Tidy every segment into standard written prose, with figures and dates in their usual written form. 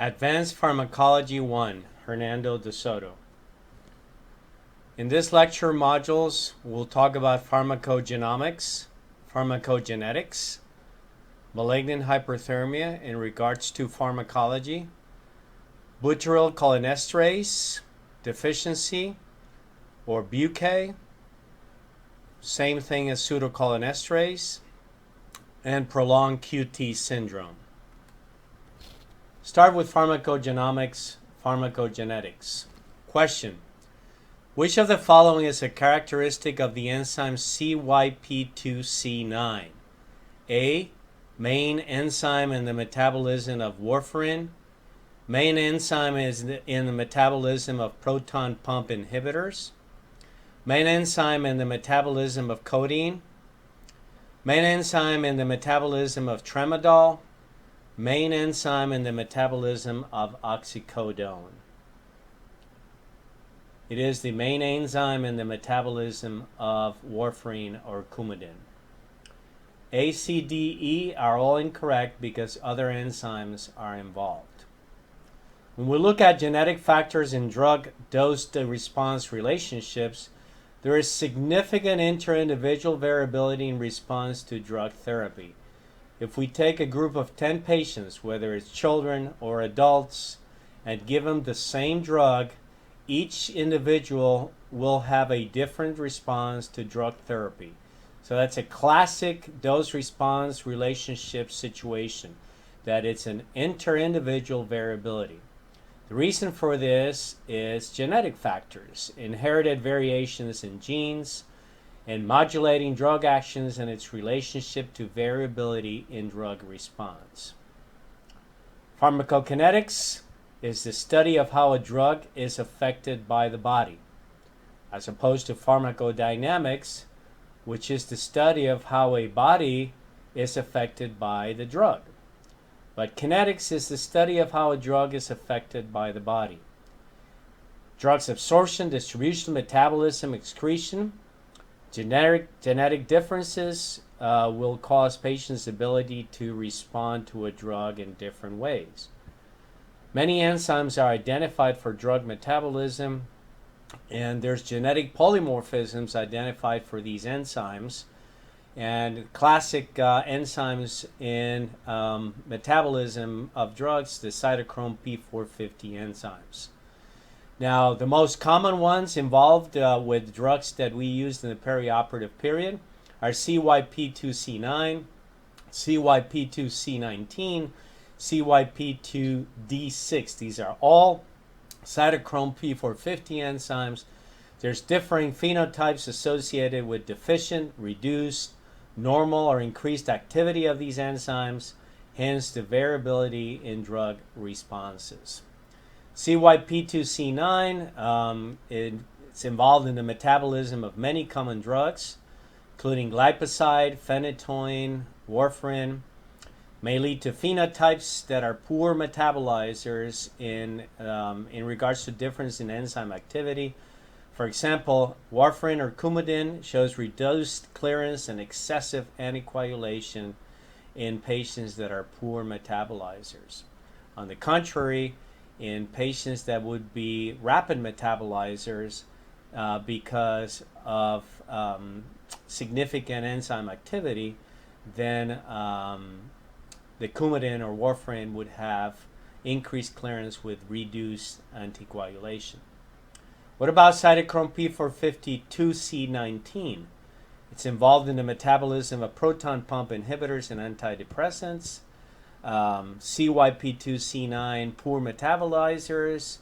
Advanced Pharmacology 1, Hernando de Soto. In this lecture modules, we'll talk about pharmacogenomics, pharmacogenetics, malignant hyperthermia in regards to pharmacology, butyryl cholinesterase deficiency or BUK, same thing as pseudocholinesterase, and prolonged QT syndrome. Start with pharmacogenomics, pharmacogenetics. Question: which of the following is a characteristic of the enzyme CYP2C9? A. Main enzyme in the metabolism of warfarin. Main enzyme is in the metabolism of proton pump inhibitors. Main enzyme in the metabolism of codeine. Main enzyme in the metabolism of tramadol. Main enzyme in the metabolism of oxycodone. It is the main enzyme in the metabolism of warfarin or Coumadin. A, C, D, E are all incorrect because other enzymes are involved. When we look at genetic factors in drug dose-to-response relationships, there is significant inter-individual variability in response to drug therapy. If we take a group of 10 patients, whether it's children or adults, and give them the same drug, each individual will have a different response to drug therapy. So that's a classic dose-response relationship situation, that it's an inter-individual variability. The reason for this is genetic factors, inherited variations in genes, and modulating drug actions and its relationship to variability in drug response. Pharmacokinetics is the study of how a drug is affected by the body, as opposed to pharmacodynamics, which is the study of how a body is affected by the drug. But kinetics is the study of how a drug is affected by the body. Drugs absorption, distribution, metabolism, excretion. Genetic differences will cause patients' ability to respond to a drug in different ways. Many enzymes are identified for drug metabolism, and there's genetic polymorphisms identified for these enzymes. And classic enzymes in metabolism of drugs, the Cytochrome P450 enzymes. Now, the most common ones involved with drugs that we used in the perioperative period are CYP2C9, CYP2C19, CYP2D6. These are all Cytochrome P450 enzymes. There's differing phenotypes associated with deficient, reduced, normal, or increased activity of these enzymes, hence the variability in drug responses. CYP2C9, it's involved in the metabolism of many common drugs, including glipizide, phenytoin, warfarin, may lead to phenotypes that are poor metabolizers in regards to difference in enzyme activity. For example, warfarin or Coumadin shows reduced clearance and excessive anticoagulation in patients that are poor metabolizers. On the contrary, in patients that would be rapid metabolizers because of significant enzyme activity, then the Coumadin or warfarin would have increased clearance with reduced anticoagulation. What about cytochrome P452C19? It's involved in the metabolism of proton pump inhibitors and antidepressants. CYP2C9 poor metabolizers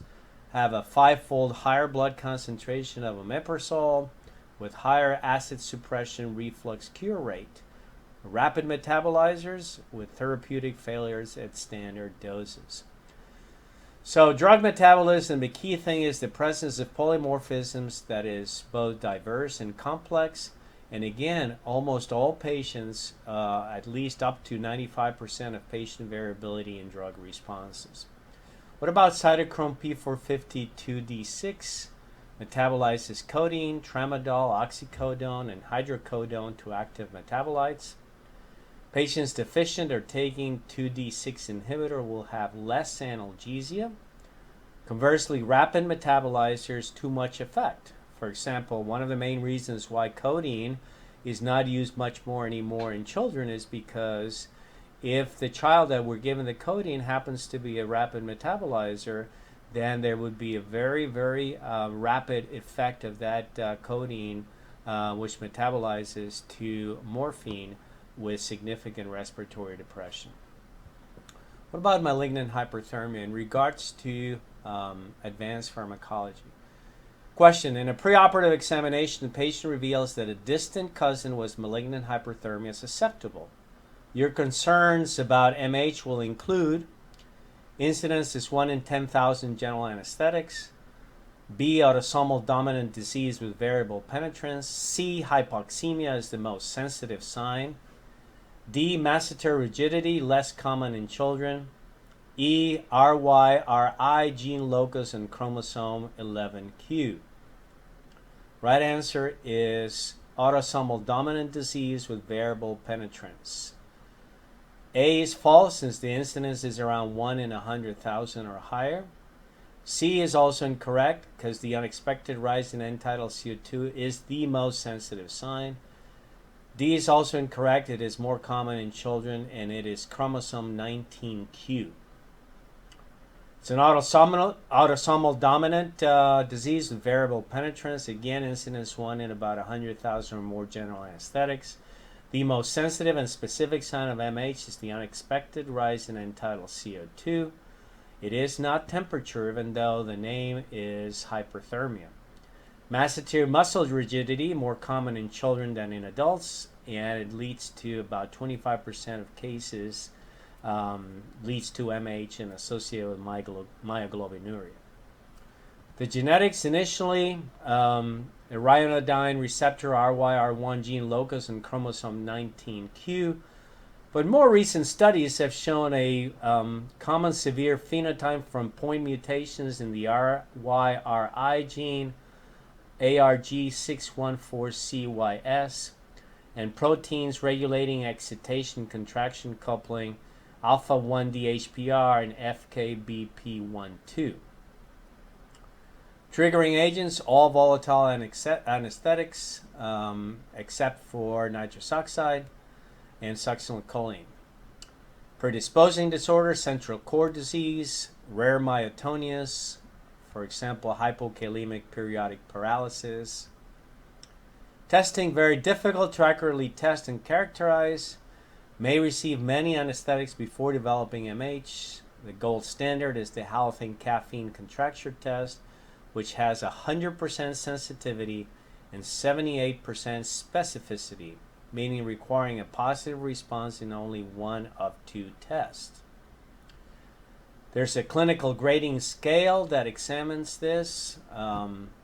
have a 5-fold higher blood concentration of omeprazole with higher acid suppression reflux cure rate. Rapid metabolizers with therapeutic failures at standard doses. So drug metabolism, the key thing is the presence of polymorphisms that is both diverse and complex. And again, almost all patients, at least up to 95% of patient variability in drug responses. What about cytochrome P452D6? Metabolizes codeine, tramadol, oxycodone, and hydrocodone to active metabolites. Patients deficient or taking 2D6 inhibitor will have less analgesia. Conversely, rapid metabolizers too much effect. For example, one of the main reasons why codeine is not used much more anymore in children is because if the child that we're given the codeine happens to be a rapid metabolizer, then there would be a very, very rapid effect of that codeine, which metabolizes to morphine with significant respiratory depression. What about malignant hyperthermia in regards to advanced pharmacology? Question: in a preoperative examination, the patient reveals that a distant cousin was malignant hyperthermia susceptible. Your concerns about MH will include incidence is 1 in 10,000 general anesthetics, B, autosomal dominant disease with variable penetrance, C, hypoxemia is the most sensitive sign, D, masseter rigidity, less common in children, E, RY/RI gene locus and chromosome 11q. Right answer is autosomal dominant disease with variable penetrance. A is false since the incidence is around 1 in 100,000 or higher. C is also incorrect because the unexpected rise in end-tidal CO2 is the most sensitive sign. D is also incorrect. It is more common in children, and it is chromosome 19q. It's an autosomal dominant disease with variable penetrance. Again, incidence 1 in about 100,000 or more general anesthetics. The most sensitive and specific sign of MH is the unexpected rise in end-tidal CO2. It is not temperature, even though the name is hyperthermia. Masseter muscle rigidity, more common in children than in adults, and it leads to about 25% of cases leads to MH and associated with myoglobinuria. The genetics initially, ryanodine receptor RYR1 gene locus and chromosome 19q, but more recent studies have shown a common severe phenotype from point mutations in the RYRI gene, ARG614CYS, and proteins regulating excitation contraction coupling, alpha-1-DHPR and FKBP1-2. Triggering agents, all volatile anesthetics except for nitrous oxide and succinylcholine. Predisposing disorders, central cord disease, rare myotonias, for example, hypokalemic periodic paralysis. Testing, very difficult to accurately test and characterize. May receive many anesthetics before developing MH. The gold standard is the halothane caffeine contracture test, which has 100% sensitivity and 78% specificity, meaning requiring a positive response in only one of 2 tests. There's a clinical grading scale that examines this: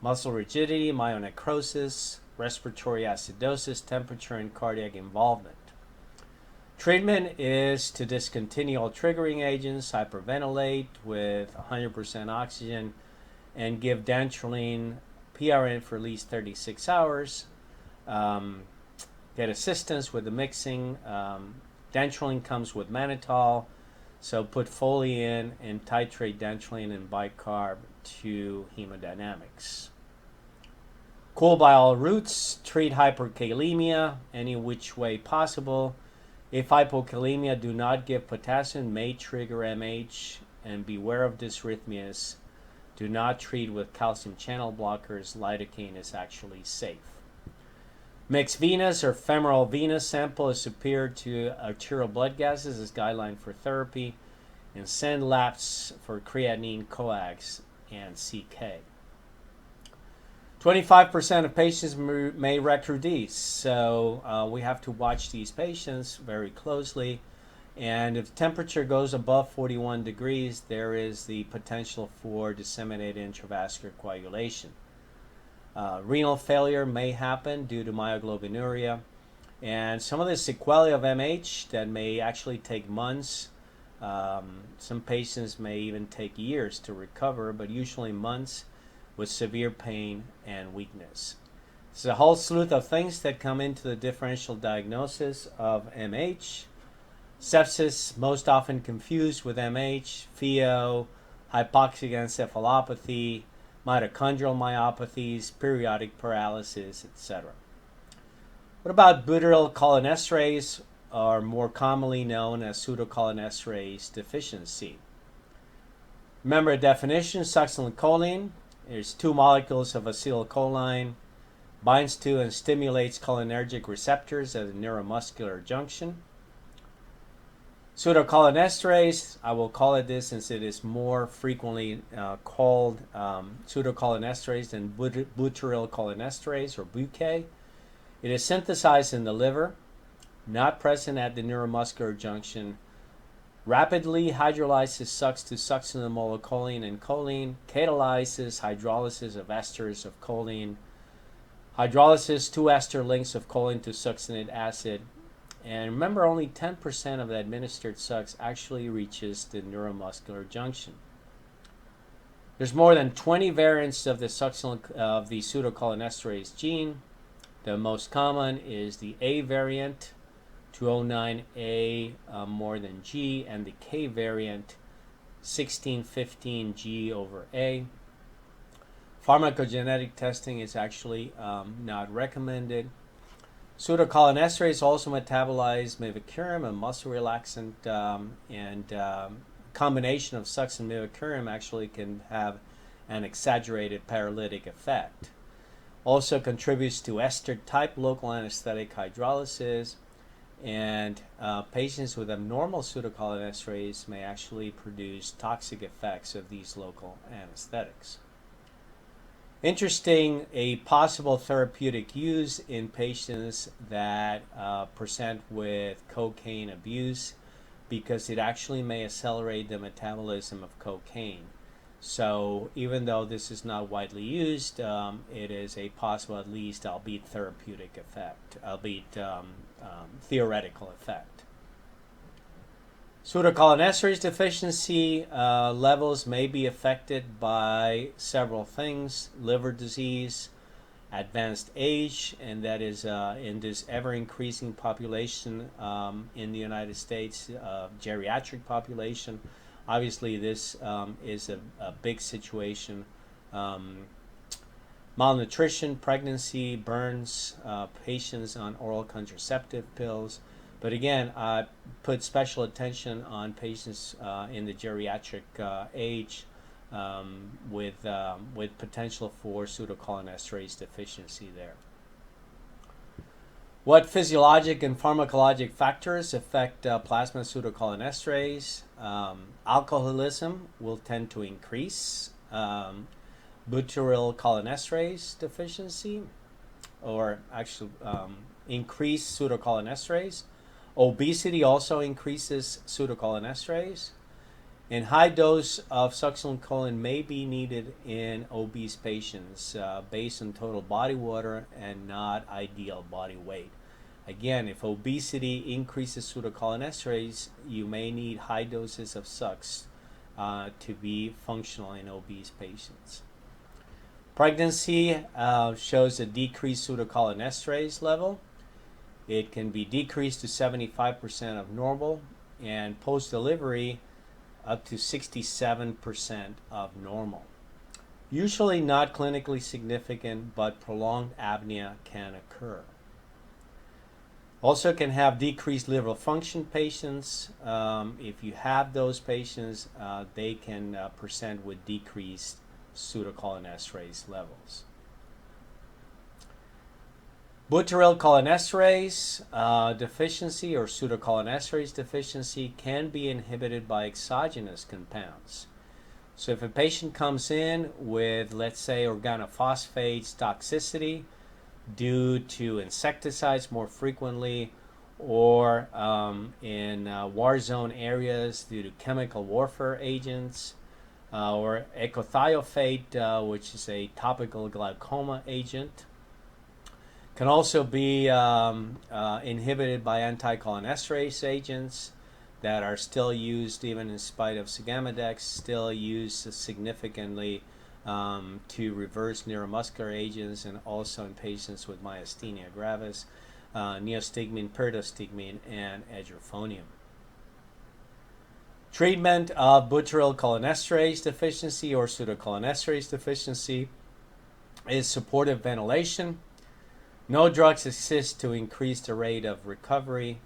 muscle rigidity, myonecrosis, respiratory acidosis, temperature, and cardiac involvement. Treatment is to discontinue all triggering agents, hyperventilate with 100% oxygen, and give dantrolene PRN for at least 36 hours. Get assistance with the mixing. Dantrolene comes with mannitol, so put Foley in and titrate dantrolene and bicarb to hemodynamics. Cool by all routes. Treat hyperkalemia any which way possible. If hypokalemia, do not give potassium, may trigger MH, and beware of dysrhythmias. Do not treat with calcium channel blockers. Lidocaine is actually safe. Mixed venous or femoral venous sample is superior to arterial blood gases as guideline for therapy, and send labs for creatinine, coags, and CK. 25% of patients may recrudesce, so we have to watch these patients very closely. And if temperature goes above 41 degrees, there is the potential for disseminated intravascular coagulation. Renal failure may happen due to myoglobinuria, and some of the sequelae of MH that may actually take months. Some patients may even take years to recover, but usually months, with severe pain and weakness. There's a whole slew of things that come into the differential diagnosis of MH. Sepsis, most often confused with MH, PHEO, hypoxic encephalopathy, mitochondrial myopathies, periodic paralysis, etc. What about butyryl cholinesterase, or more commonly known as pseudocholinesterase deficiency? Remember the definition: succinylcholine. There's 2 molecules of acetylcholine, binds to and stimulates cholinergic receptors at a neuromuscular junction. Pseudocholinesterase, I will call it this since it is more frequently called pseudocholinesterase than butyryl cholinesterase, or BUK. It is synthesized in the liver, not present at the neuromuscular junction, rapidly hydrolyzes sucks to succinylcholine and choline, catalyzes hydrolysis of esters of choline, hydrolysis 2 ester links of choline to succinate acid. And remember, only 10% of the administered sucks actually reaches the neuromuscular junction. There's more than 20 variants of the pseudocholinesterase gene. The most common is the A variant, 209A more than G, and the K variant, 1615G over A. Pharmacogenetic testing is actually not recommended. Pseudocholinesterase also metabolize mevacurum, a muscle relaxant, and combination of sucks and mevacurum actually can have an exaggerated paralytic effect. Also contributes to ester-type local anesthetic hydrolysis, and patients with abnormal pseudocholinesterase may actually produce toxic effects of these local anesthetics. Interesting, a possible therapeutic use in patients that present with cocaine abuse, because it actually may accelerate the metabolism of cocaine. So even though this is not widely used, it is a possible, at least, albeit therapeutic effect, albeit theoretical effect. Pseudocholinesterase deficiency levels may be affected by several things: liver disease, advanced age, and that is in this ever-increasing population in the United States, geriatric population. Obviously, this is a big situation. Malnutrition, pregnancy, burns, patients on oral contraceptive pills. But again, I put special attention on patients in the geriatric age with potential for pseudocholinesterase deficiency there. What physiologic and pharmacologic factors affect plasma pseudocholinesterase? Alcoholism will tend to increase butyryl cholinesterase deficiency, or actually increase pseudocholinesterase. Obesity also increases pseudocholinesterase, and high dose of succinylcholine may be needed in obese patients based on total body water and not ideal body weight. Again, if obesity increases pseudocholinesterase, you may need high doses of sucks to be functional in obese patients. Pregnancy shows a decreased pseudocholinesterase level. It can be decreased to 75% of normal, and post-delivery up to 67% of normal. Usually not clinically significant, but prolonged apnea can occur. Also can have decreased liver function patients. If you have those patients, they can present with decreased pseudocholinesterase levels. Butyryl cholinesterase deficiency or pseudocholinesterase deficiency can be inhibited by exogenous compounds. So if a patient comes in with, let's say, organophosphates toxicity due to insecticides more frequently, or in war zone areas due to chemical warfare agents, or ecothiopate, which is a topical glaucoma agent, can also be inhibited by anticholinesterase agents that are still used, even in spite of Sugamadex, still used significantly to reverse neuromuscular agents, and also in patients with myasthenia gravis, neostigmine, pyridostigmine, and edrophonium. Treatment of butyrylcholinesterase deficiency or pseudocholinesterase deficiency is supportive ventilation. No drugs exist to increase the rate of recovery.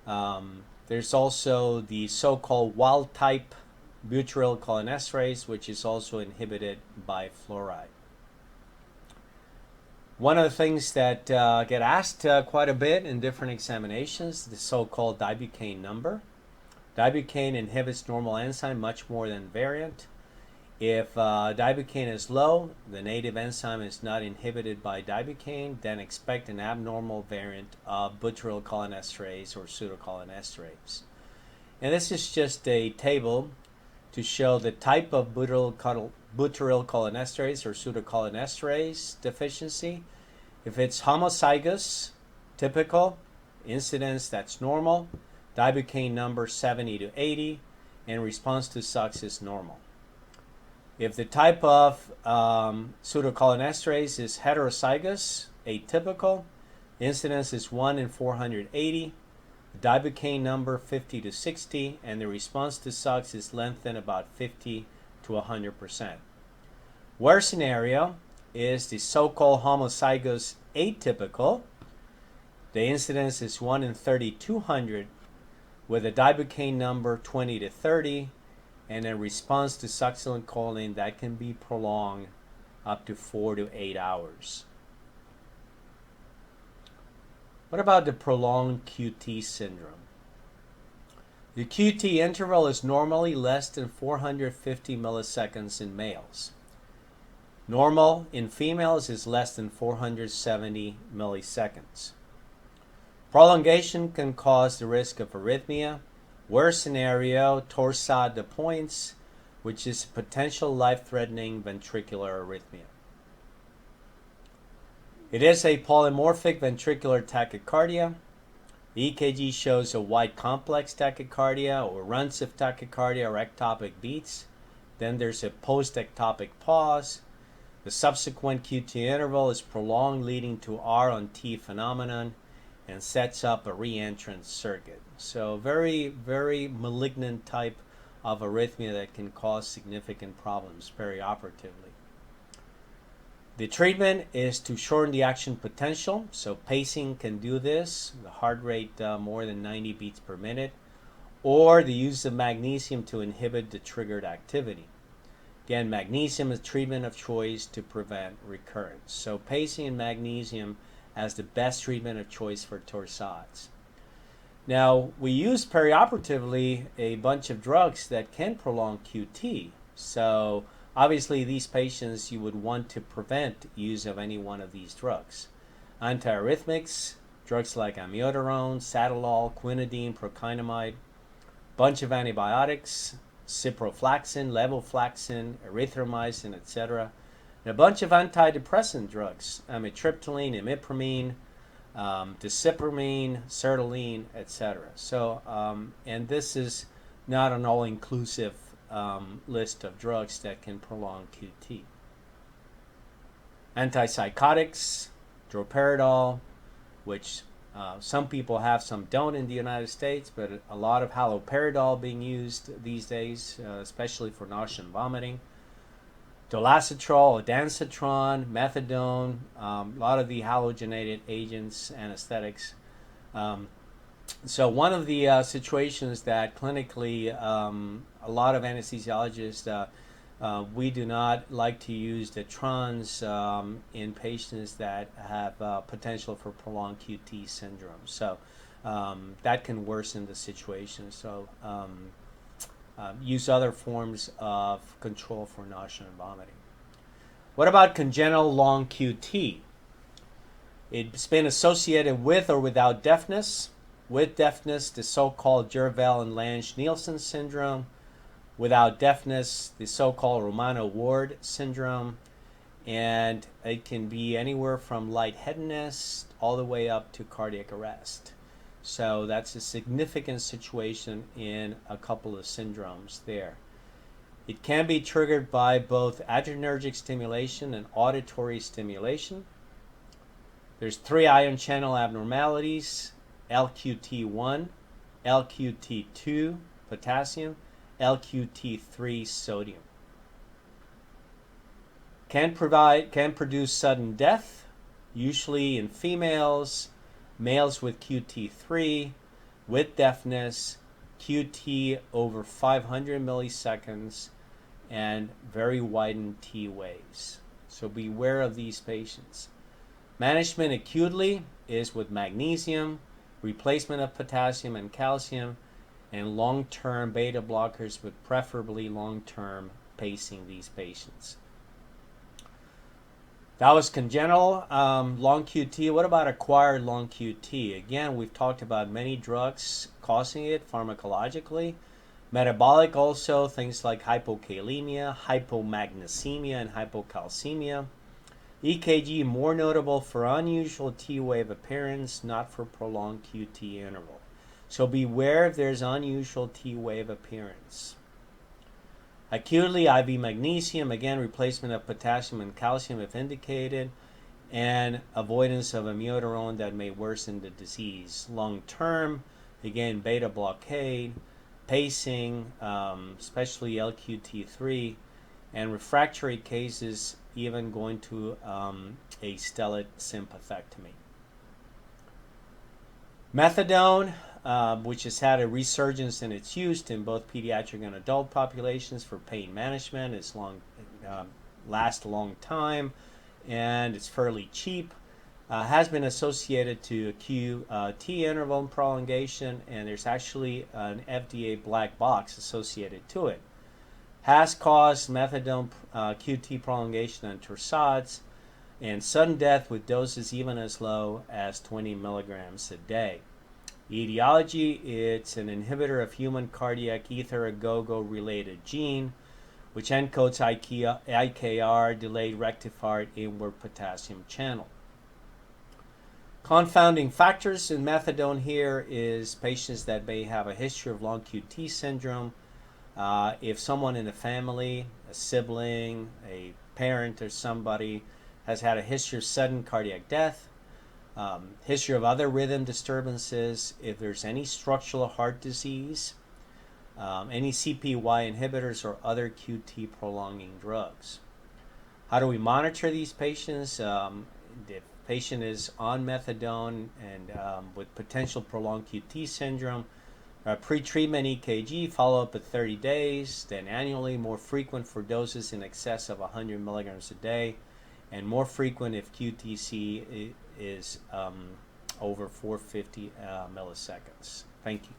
There's also the so-called wild-type butyrylcholinesterase, which is also inhibited by fluoride. One of the things that get asked quite a bit in different examinations, the so-called Dibucaine number. Dibucaine inhibits normal enzyme much more than variant. If Dibucaine is low, the native enzyme is not inhibited by Dibucaine, then expect an abnormal variant of butyrylcholinesterase or pseudocholinesterase. And this is just a table to show the type of butyrylcholinesterase or pseudocholinesterase deficiency. If it's homozygous, typical, incidence that's normal, Dibucaine number 70 to 80, and response to SUX is normal. If the type of pseudocholinesterase is heterozygous, atypical, incidence is 1 in 480, Dibucaine number 50 to 60, and the response to SUX is lengthened about 50 to 100%. Worst scenario is the so-called homozygous atypical. The incidence is 1 in 3,200 with a Dibucaine number 20 to 30, and a response to succinylcholine that can be prolonged up to 4 to 8 hours. What about the prolonged QT syndrome? The QT interval is normally less than 450 milliseconds in males. Normal in females is less than 470 milliseconds. Prolongation can cause the risk of arrhythmia. Worst scenario, torsade de pointes, which is potential life-threatening ventricular arrhythmia. It is a polymorphic ventricular tachycardia. The EKG shows a wide complex tachycardia or resonant tachycardia or ectopic beats. Then there's a post-ectopic pause. The subsequent QT interval is prolonged, leading to R on T phenomenon and sets up a reentrance circuit. So very, very malignant type of arrhythmia that can cause significant problems perioperatively. The treatment is to shorten the action potential. So pacing can do this, the heart rate more than 90 beats per minute, or the use of magnesium to inhibit the triggered activity. Again, magnesium is treatment of choice to prevent recurrence. So pacing and magnesium as the best treatment of choice for torsades. Now, we use perioperatively a bunch of drugs that can prolong QT. So obviously these patients, you would want to prevent use of any one of these drugs. Antiarrhythmics, drugs like amiodarone, Satilol, quinidine, prokinamide, bunch of antibiotics, ciprofloxacin, levofloxacin, erythromycin, etc. And a bunch of antidepressant drugs, amitriptyline, imipramine, desipramine, sertraline, etc. So, and this is not an all-inclusive list of drugs that can prolong QT. Antipsychotics, droperidol, which some people have, some don't in the United States, but a lot of haloperidol being used these days, especially for nausea and vomiting. Dolacetrol, ondansetron, methadone, a lot of the halogenated agents, anesthetics. So one of the situations that clinically a lot of anesthesiologists, we do not like to use the trons in patients that have potential for prolonged QT syndrome. So that can worsen the situation. So use other forms of control for nausea and vomiting. What about congenital long QT? It's been associated with or without deafness. With deafness, the so-called Jervell and Lange-Nielsen syndrome. Without deafness, the so-called Romano-Ward syndrome. And it can be anywhere from lightheadedness all the way up to cardiac arrest. So that's a significant situation in a couple of syndromes there. It can be triggered by both adrenergic stimulation and auditory stimulation. There's 3 ion channel abnormalities, LQT1, LQT2, potassium, LQT3 sodium. Can produce sudden death, usually in females, males with QT3, with deafness, QT over 500 milliseconds, and very widened T waves. So beware of these patients. Management acutely is with magnesium, replacement of potassium and calcium, and long-term beta blockers, with preferably long-term pacing these patients. That was congenital long QT. What about acquired long QT? Again, we've talked about many drugs causing it pharmacologically. Metabolic also, things like hypokalemia, hypomagnesemia, and hypocalcemia. EKG more notable for unusual T wave appearance, not for prolonged QT interval. So beware if there's unusual T wave appearance. Acutely, IV magnesium, again, replacement of potassium and calcium if indicated, and avoidance of amiodarone that may worsen the disease. Long term, again, beta blockade, pacing, especially LQT3, and refractory cases, even going to a stellate sympathectomy. Methadone, which has had a resurgence in its use in both pediatric and adult populations for pain management. It's lasts a long time, and it's fairly cheap. Has been associated to QT interval prolongation, and there's actually an FDA black box associated to it. Has caused methadone QT prolongation on torsades and sudden death with doses even as low as 20 milligrams a day. Etiology, it's an inhibitor of human cardiac ether agogo related gene, which encodes IKR, delayed rectified inward potassium channel. Confounding factors in methadone here is patients that may have a history of long QT syndrome. If someone in the family, a sibling, a parent, or somebody has had a history of sudden cardiac death, history of other rhythm disturbances, if there's any structural heart disease, any CPY inhibitors or other QT prolonging drugs. How do we monitor these patients? The patient is on methadone and with potential prolonged QT syndrome, pre-treatment EKG, follow-up at 30 days, then annually, more frequent for doses in excess of 100 milligrams a day, and more frequent if QTC is over 450 milliseconds. Thank you.